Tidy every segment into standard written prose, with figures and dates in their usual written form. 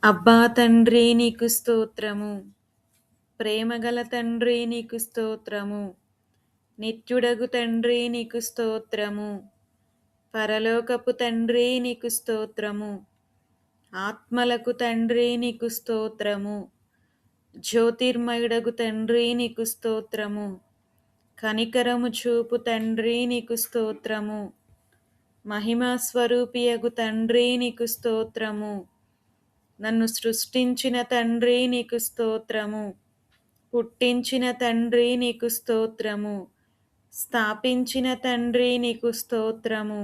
అబ్బా తండ్రి నీకు స్తోత్రము, ప్రేమగల తండ్రి నీకు స్తోత్రము, నిత్యుడగు తండ్రి నీకు స్తోత్రము, పరలోకపు తండ్రి నీకు స్తోత్రము, ఆత్మలకు తండ్రి నీకు స్తోత్రము, జ్యోతిర్మయుడగు తండ్రి నీకు స్తోత్రము, కనికరము చూపు తండ్రి నీకు స్తోత్రము, మహిమా స్వరూపియగు తండ్రి నీకు స్తోత్రము, నన్ను సృష్టించిన తండ్రి నీకు స్తోత్రము, పుట్టించిన తండ్రి నీకు స్తోత్రము, స్థాపించిన తండ్రి నీకు స్తోత్రము,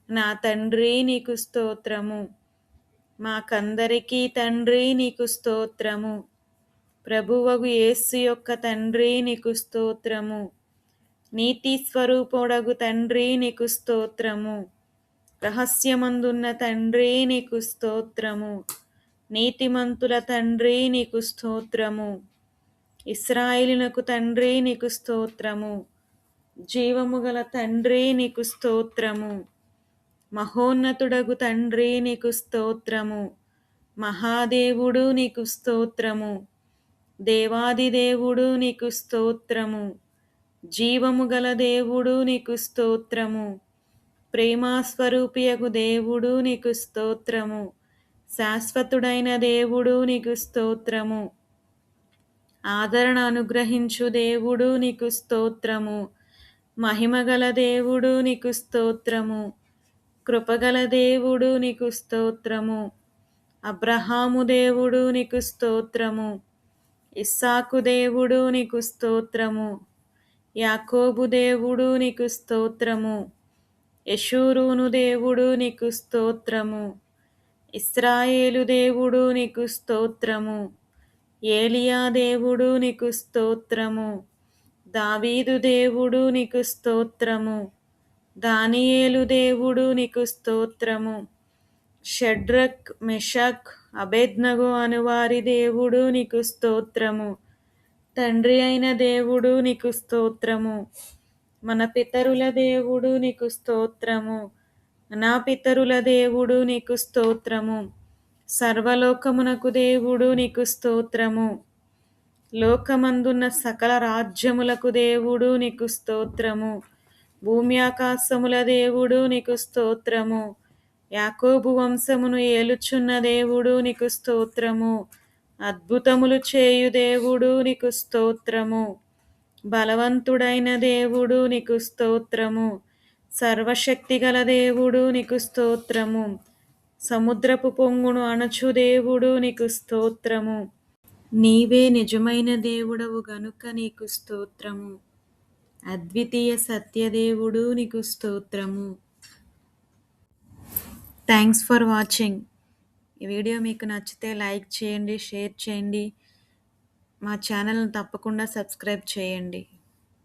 నా తండ్రి నీకు స్తోత్రము, మాకందరికీ తండ్రి నీకు స్తోత్రము, ప్రభువగు యేసు యొక్క తండ్రి నీకు స్తోత్రము, నీతి స్వరూపుడగు తండ్రి నీకు స్తోత్రము, రహస్యమందున్న తండ్రి నీకు స్తోత్రము, నీతిమంతుల తండ్రి నీకు స్తోత్రము, ఇశ్రాయేలునకు తండ్రి నీకు స్తోత్రము, జీవము గల తండ్రి నీకు స్తోత్రము, మహోన్నతుడగు తండ్రి నీకు స్తోత్రము, మహాదేవుడు నీకు స్తోత్రము, దేవాదిదేవుడు నీకు స్తోత్రము, జీవము గల దేవుడు నీకు స్తోత్రము, ప్రేమాస్వరూపియగు దేవుడు నీకు స్తోత్రము, శాశ్వతుడైన దేవుడు నీకు స్తోత్రము, ఆదరణ అనుగ్రహించు దేవుడు నీకు స్తోత్రము, మహిమగల దేవుడు నీకు స్తోత్రము, కృపగల దేవుడు నీకు స్తోత్రము, అబ్రహాము దేవుడు నీకు స్తోత్రము, ఇస్సాకు దేవుడు నీకు స్తోత్రము, యాకోబు దేవుడు నీకు స్తోత్రము, యెషూరూను దేవుడు నీకు స్తోత్రము, ఇశ్రాయేలు దేవుడు నీకు స్తోత్రము, ఏలియా దేవుడు నీకు స్తోత్రము, దావీదు దేవుడు నీకు స్తోత్రము, దానియేలు దేవుడు నీకు స్తోత్రము, షడ్రక్ మెషక్ అబేద్నగో అనువారి దేవుడు నీకు స్తోత్రము, తండ్రి అయిన దేవుడు నీకు స్తోత్రము, మన పితరుల దేవుడు నీకు స్తోత్రము, నా పితరుల దేవుడు నీకు స్తోత్రము, సర్వలోకమునకు దేవుడు నీకు స్తోత్రము, లోకమందున్న సకల రాజ్యములకు దేవుడు నీకు స్తోత్రము, భూమి ఆకాశముల దేవుడు నీకు స్తోత్రము, యాకోబు వంశమును ఏలుచున్న దేవుడు నీకు స్తోత్రము, అద్భుతములు చేయు దేవుడు నీకు స్తోత్రము, బలవంతుడైన దేవుడు నీకు స్తోత్రము, సర్వశక్తిగల దేవుడు నీకు స్తోత్రము, సముద్రపు పొంగును అణచు దేవుడు నీకు స్తోత్రము, నీవే నిజమైన దేవుడవు గనుక నీకు స్తోత్రము, అద్వితీయ సత్యదేవుడు నీకు స్తోత్రము. Thanks for watching. ఈ వీడియో మీకు నచ్చితే లైక్ చేయండి, షేర్ చేయండి, మా ఛానల్ని తప్పకుండా సబ్స్క్రైబ్ చేయండి.